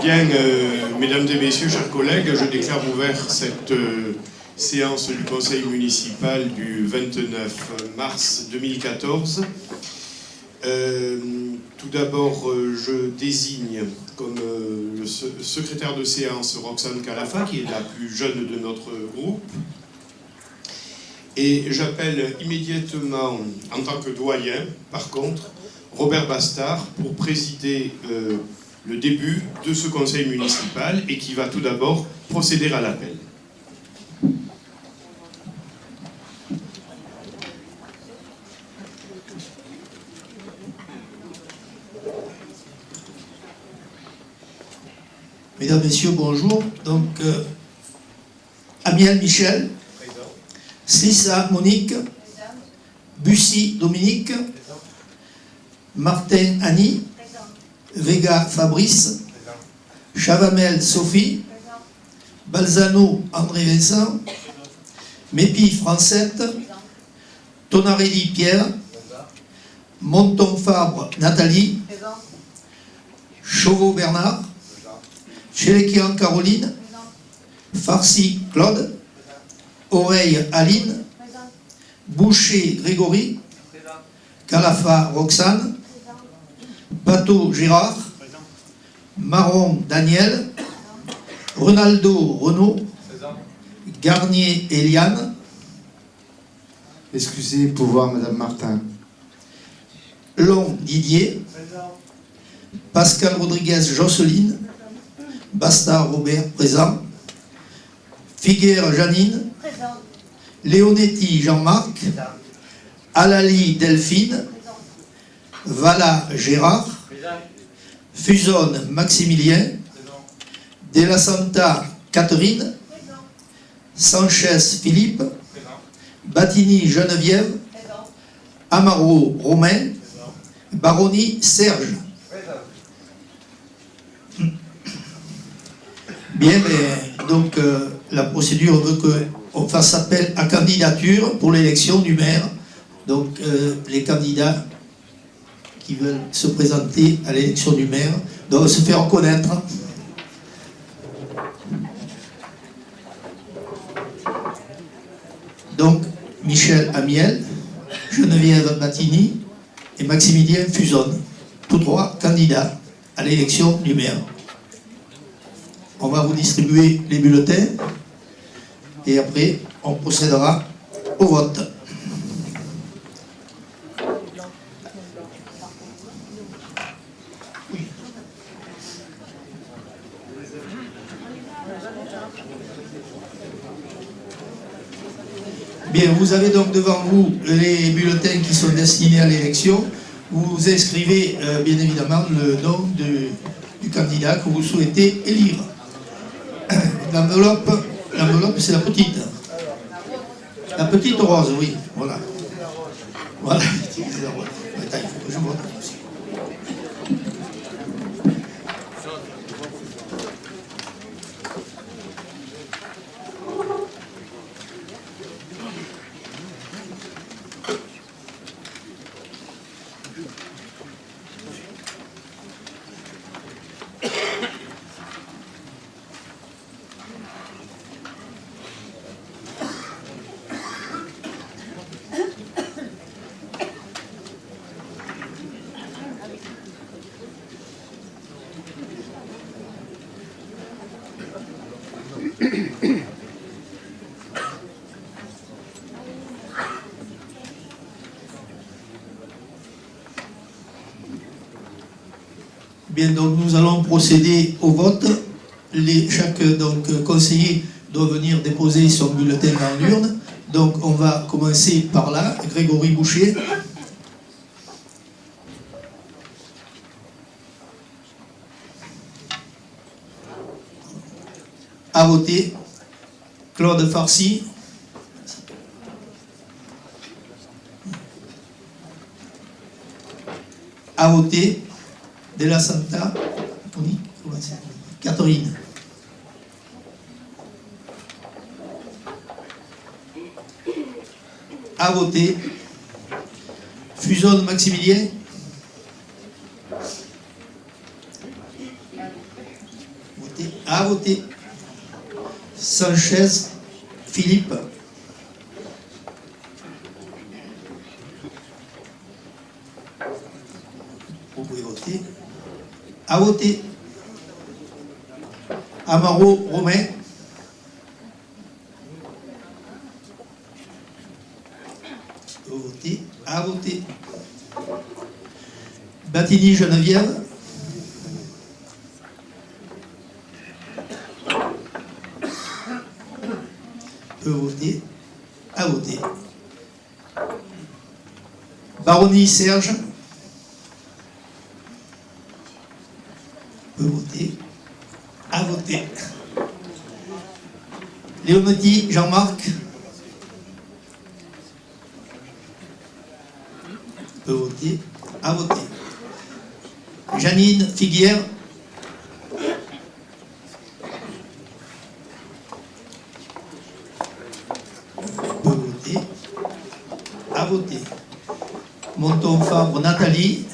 Bien, mesdames et messieurs, chers collègues, je déclare ouvert cette séance du conseil municipal du 29 mars 2014. Tout d'abord, je désigne comme le secrétaire de séance Roxane Calafa, qui est la plus jeune de notre groupe. Et j'appelle immédiatement, en tant que doyen, par contre, Robert Bastard pour présider le début de ce conseil municipal et qui va tout d'abord procéder à l'appel. Mesdames, Messieurs, bonjour. Donc, Amiel Michel, Slissa Monique, Bussy Dominique, Martin Annie, Vega Fabrice, Chavamel Sophie, Balzano André Vincent, Mépi Francette, Tonarelli Pierre, Monton Fabre Nathalie, Chauveau Bernard, Chéléquian Caroline, Farcy Claude, Oreille Aline, Boucher Grégory, Calafa Roxane, Pato Gérard, Marron Daniel, Ronaldo Renaud, Garnier Eliane. Excusez pour voir Madame Martin. Long Didier, Pascal Rodriguez Jocelyne, Bastard Robert présent, Figuère Janine, Leonetti Jean-Marc, Alali Delphine, Vala Gérard, Fusonne Maximilien, De la Santa Catherine, Sanchez Philippe, Battini Geneviève, Amaro Romain, Baroni Serge. Bien, mais donc la procédure veut qu'on fasse appel à candidature pour l'élection du maire. Donc les candidats qui veulent se présenter à l'élection du maire doivent se faire connaître. Donc Michel Amiel, Geneviève Battini et Maximilien Fusonne, tous trois candidats à l'élection du maire. On va vous distribuer les bulletins et après on procédera au vote. Bien, vous avez donc devant vous les bulletins qui sont destinés à l'élection. Vous inscrivez bien évidemment le nom du candidat que vous souhaitez élire. L'enveloppe, c'est la petite. La petite rose, oui, voilà. Voilà, c'est la rose. Attends, il faut que je vote aussi. Bien, donc nous allons procéder au vote. Chaque conseiller doit venir déposer son bulletin dans l'urne. Donc on va commencer par là. Grégory Boucher. À voter. Claude Farcy. À voter. De la Santa Catherine. À voter. Fusonne Maximilien. à voter. Sanchez Philippe. Vous pouvez voter. À voter. Amaro Romain. Vous votez. À voter. Batigny Geneviève. Peut voter. À voter. Baroni Serge. Peut voter. À voter. Léonetti Jean-Marc. Peut voter. À voter. Janine Figuière. Peut voter. À voter. Monton-Fabre Nathalie.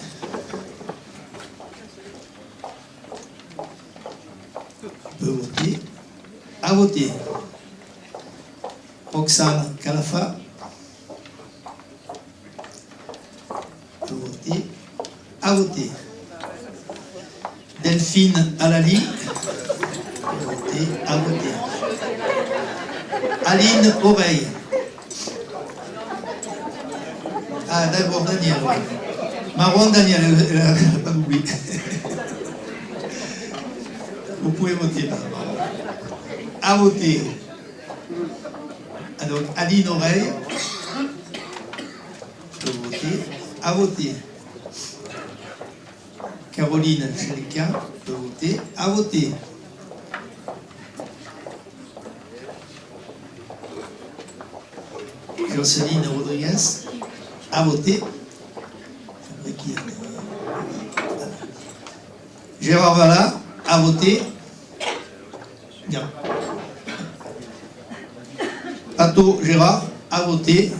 Peut voter. À voter. Roxane Calafa. Peut voter. À voter. Delphine Alali. Peut voter. À voter. Aline Oreille. Ah, d'abord Daniel. Marron Daniel, elle n'a pas oublié. Vous pouvez voter. À voter. Donc, Aline Oreille. Peut voter. À voter. Caroline Chelka peut voter. À voter. Jocelyne Rodriguez. À voter. Gérard Vallat. À voter. Bien. Pato Gérard. À voter.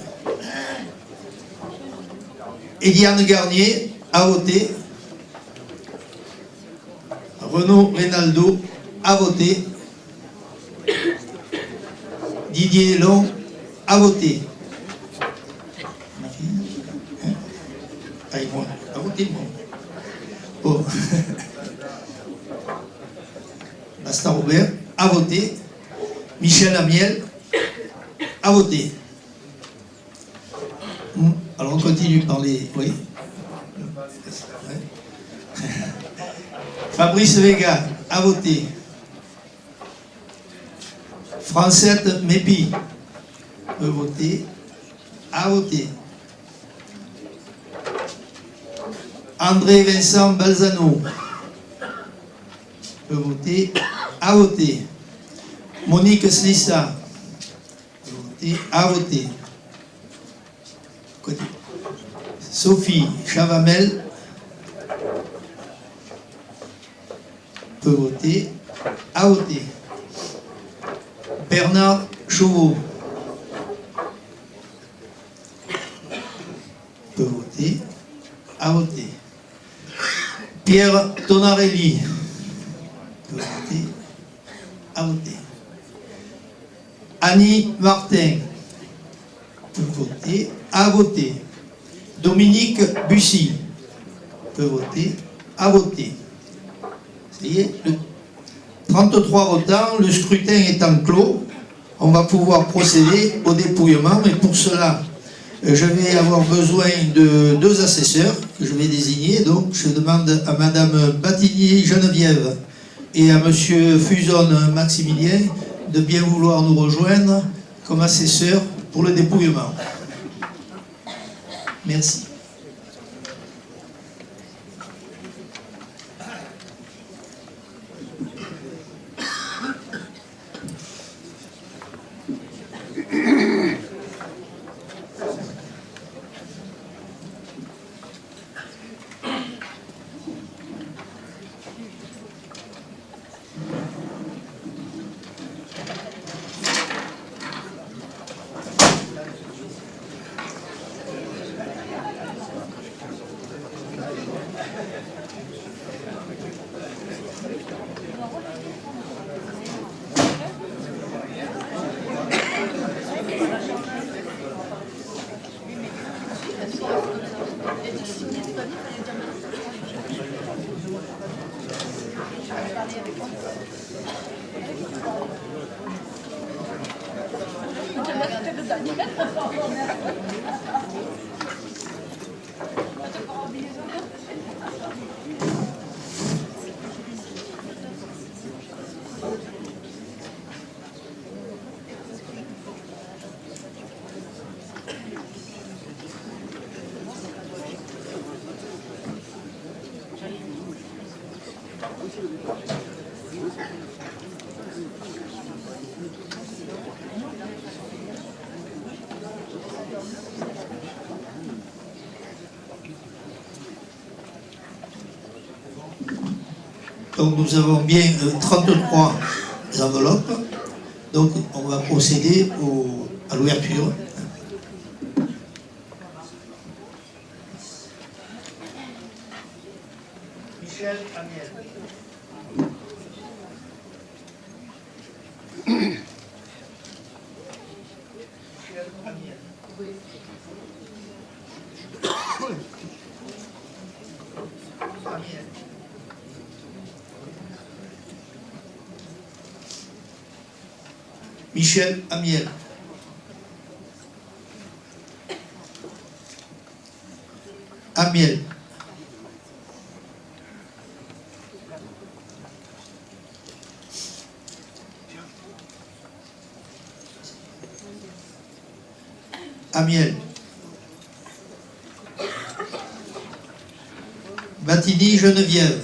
Eliane Garnier. À voter. Renaud Reynaldo. À voter. Didier Long. À voter. Allez, moi. À voter, moi. Oh. Basta Robert. À voter. Michel Amiel. À voter. Alors on continue par les... Oui. Fabrice Vega, à voter. Francette Mépi, peut voter. À voter. André Vincent Balzano, peut voter. À voter. Monique Slissa, peut voter. À voter. Sophie Chavamel peut voter. À voter. Bernard Chauveau peut voter. À voter. Pierre Tonarelli peut voter. À voter. Annie Martin peut voter. À voter. Dominique Bussy peut voter. À voter. Ça y est, 33 votants, le scrutin étant clos, on va pouvoir procéder au dépouillement. Et pour cela, je vais avoir besoin de 2 assesseurs que je vais désigner. Donc, je demande à Madame Batigny Geneviève et à Monsieur Fusonne Maximilien de bien vouloir nous rejoindre comme assesseurs pour le dépouillement. Merci. Donc nous avons bien 33 enveloppes. Donc on va procéder à l'ouverture. Michel Amiel. Michel Amiel. Amiel. Michel Amiel. Amiel. Amiel. Battini Geneviève.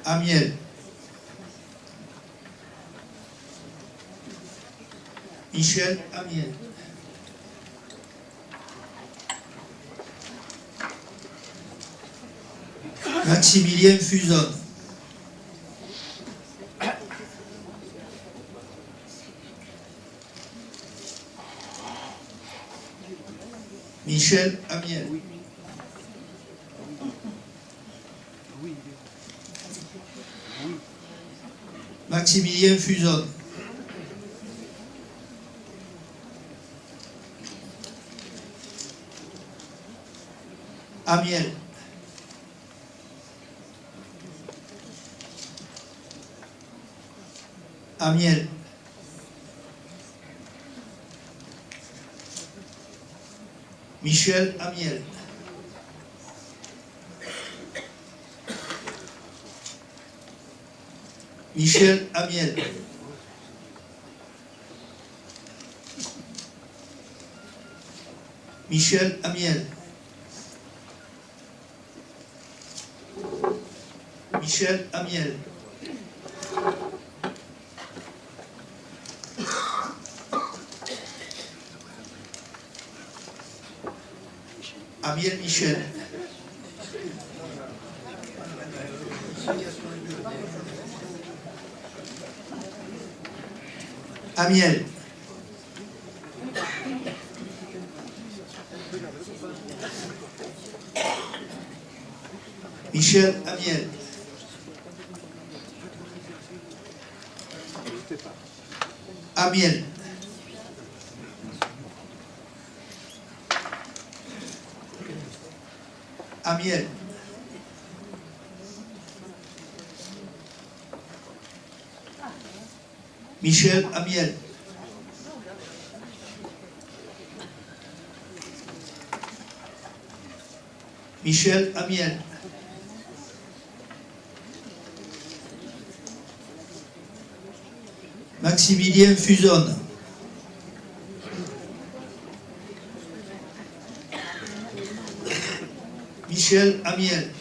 Amiel. Michel Amiel. Maximilien Fuson. Michel Amiel. Maximilien Fuson. Amiel. Amiel. Michel Amiel. Michel Amiel. Michel Amiel. Michel Amiel. Amiel Michel. Amiel. Michel Amiel. Amiel. Amiel. Michel Amiel. Michel Amiel. Maximilien Fuson. Michel Amiel.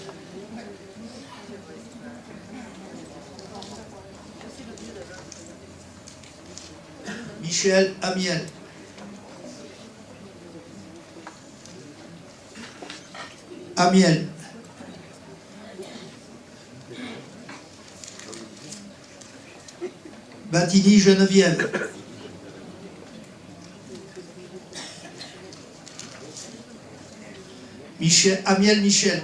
Michel Amiel. Amiel. Battini Geneviève. Michel, Amiel Michel.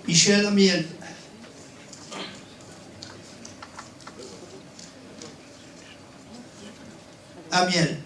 Michel Amiel. Amiel.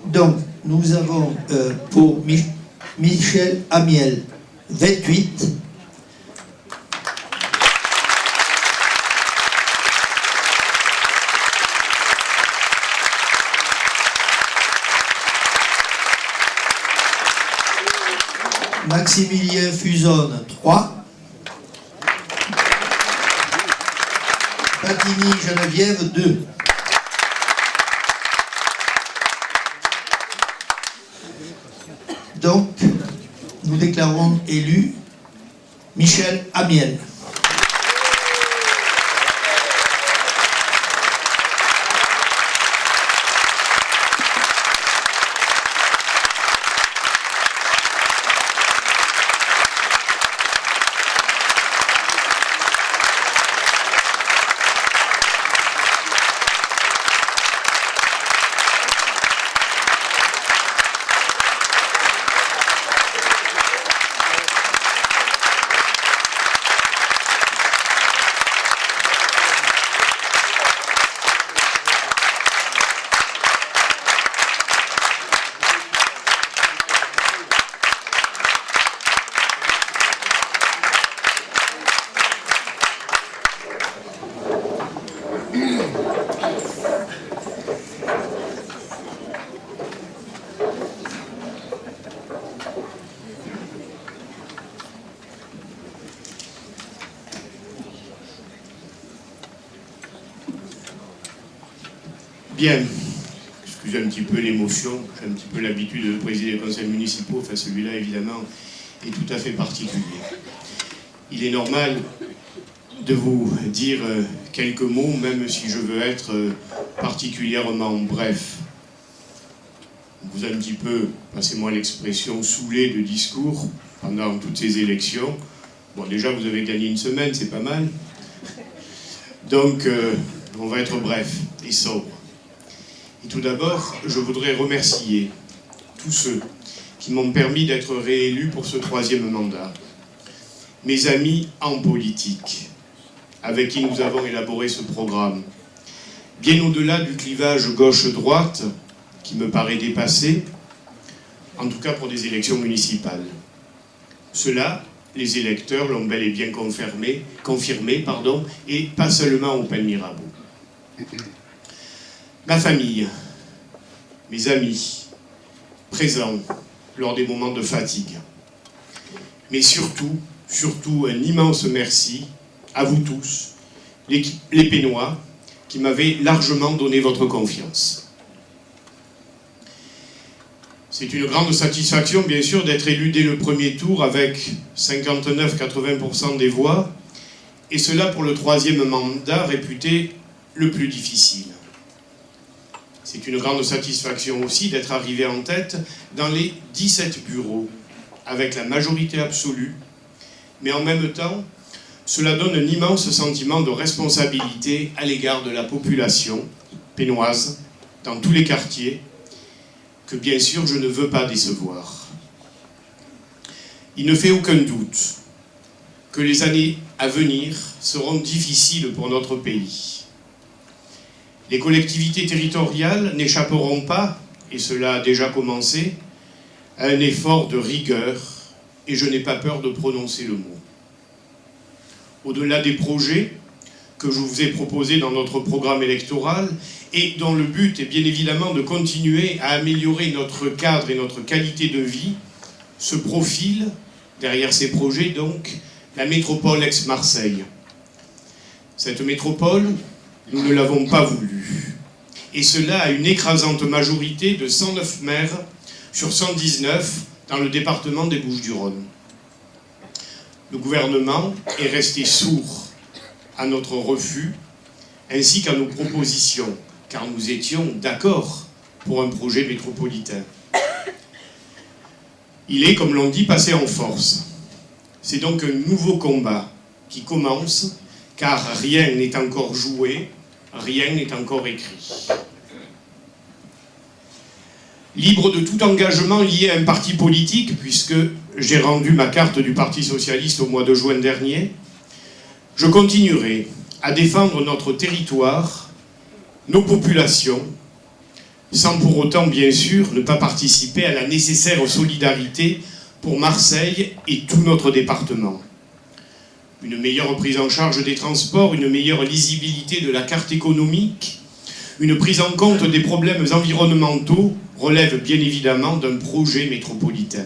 Donc, nous avons pour Michel Amiel 28. Maximilien Fusonne 3. Patini Geneviève 2. Donc, nous déclarons élu Michel Amiel. Bien, excusez un petit peu l'émotion, j'ai un petit peu l'habitude de présider les conseils municipaux, enfin celui-là évidemment est tout à fait particulier. Il est normal de vous dire quelques mots, même si je veux être particulièrement bref. On vous a un petit peu, passez-moi l'expression, saoulé de discours pendant toutes ces élections. Bon, déjà vous avez gagné une semaine, c'est pas mal. Donc, on va être bref et sobre. Et tout d'abord, je voudrais remercier tous ceux qui m'ont permis d'être réélu pour ce 3e mandat. Mes amis en politique, avec qui nous avons élaboré ce programme. Bien au-delà du clivage gauche-droite, qui me paraît dépassé, en tout cas pour des élections municipales. Cela, les électeurs l'ont bel et bien confirmé, et pas seulement au Pen Mirabeau. Ma famille, mes amis, présents lors des moments de fatigue. Mais surtout un immense merci à vous tous, les Pénois, qui m'avez largement donné votre confiance. C'est une grande satisfaction, bien sûr, d'être élu dès le premier tour avec 59-80% des voix, et cela pour le 3e mandat réputé le plus difficile. C'est une grande satisfaction aussi d'être arrivé en tête dans les 17 bureaux, avec la majorité absolue, mais en même temps, cela donne un immense sentiment de responsabilité à l'égard de la population pénoise, dans tous les quartiers, que bien sûr je ne veux pas décevoir. Il ne fait aucun doute que les années à venir seront difficiles pour notre pays. Les collectivités territoriales n'échapperont pas, et cela a déjà commencé, à un effort de rigueur, et je n'ai pas peur de prononcer le mot. Au-delà des projets que je vous ai proposés dans notre programme électoral, et dont le but est bien évidemment de continuer à améliorer notre cadre et notre qualité de vie, se profile, derrière ces projets donc, la métropole ex-Marseille. Cette métropole, nous ne l'avons pas voulu. Et cela à une écrasante majorité de 109 maires sur 119 dans le département des Bouches-du-Rhône. Le gouvernement est resté sourd à notre refus ainsi qu'à nos propositions, car nous étions d'accord pour un projet métropolitain. Il est, comme l'on dit, passé en force. C'est donc un nouveau combat qui commence, car rien n'est encore joué, rien n'est encore écrit. Libre de tout engagement lié à un parti politique, puisque j'ai rendu ma carte du Parti socialiste au mois de juin dernier, je continuerai à défendre notre territoire, nos populations, sans pour autant, bien sûr, ne pas participer à la nécessaire solidarité pour Marseille et tout notre département. Une meilleure prise en charge des transports, une meilleure lisibilité de la carte économique, une prise en compte des problèmes environnementaux relève bien évidemment d'un projet métropolitain.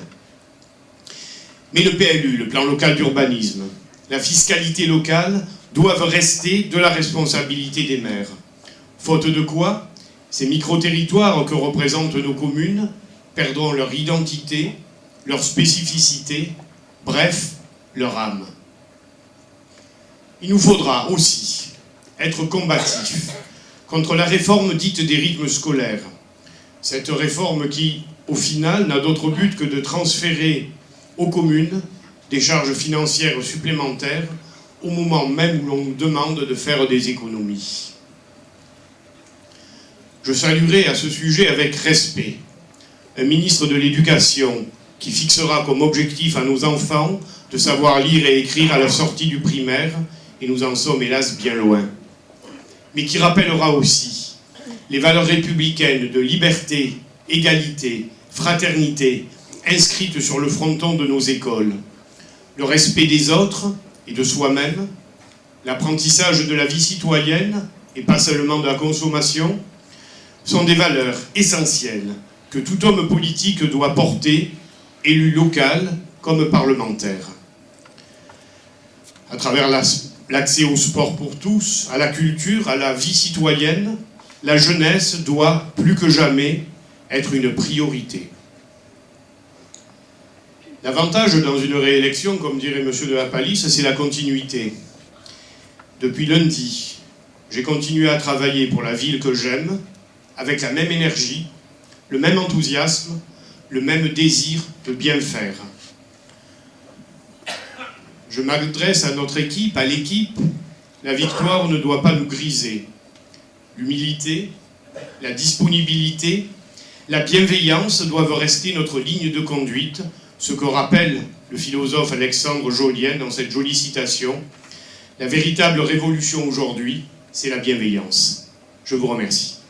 Mais le PLU, le plan local d'urbanisme, la fiscalité locale doivent rester de la responsabilité des maires. Faute de quoi, ces micro-territoires que représentent nos communes perdront leur identité, leur spécificité, bref, leur âme. Il nous faudra aussi être combatifs contre la réforme dite des rythmes scolaires. Cette réforme qui, au final, n'a d'autre but que de transférer aux communes des charges financières supplémentaires au moment même où l'on nous demande de faire des économies. Je saluerai à ce sujet avec respect un ministre de l'Éducation qui fixera comme objectif à nos enfants de savoir lire et écrire à la sortie du primaire, et nous en sommes hélas bien loin. Mais qui rappellera aussi les valeurs républicaines de liberté, égalité, fraternité, inscrites sur le fronton de nos écoles. Le respect des autres et de soi-même, l'apprentissage de la vie citoyenne, et pas seulement de la consommation, sont des valeurs essentielles que tout homme politique doit porter, élu local comme parlementaire. À travers l'accès au sport pour tous, à la culture, à la vie citoyenne, la jeunesse doit, plus que jamais, être une priorité. L'avantage dans une réélection, comme dirait M. de la Palisse, c'est la continuité. Depuis lundi, j'ai continué à travailler pour la ville que j'aime, avec la même énergie, le même enthousiasme, le même désir de bien faire. Je m'adresse à notre équipe, à l'équipe. La victoire ne doit pas nous griser. L'humilité, la disponibilité, la bienveillance doivent rester notre ligne de conduite, ce que rappelle le philosophe Alexandre Jolien dans cette jolie citation. La véritable révolution aujourd'hui, c'est la bienveillance. Je vous remercie.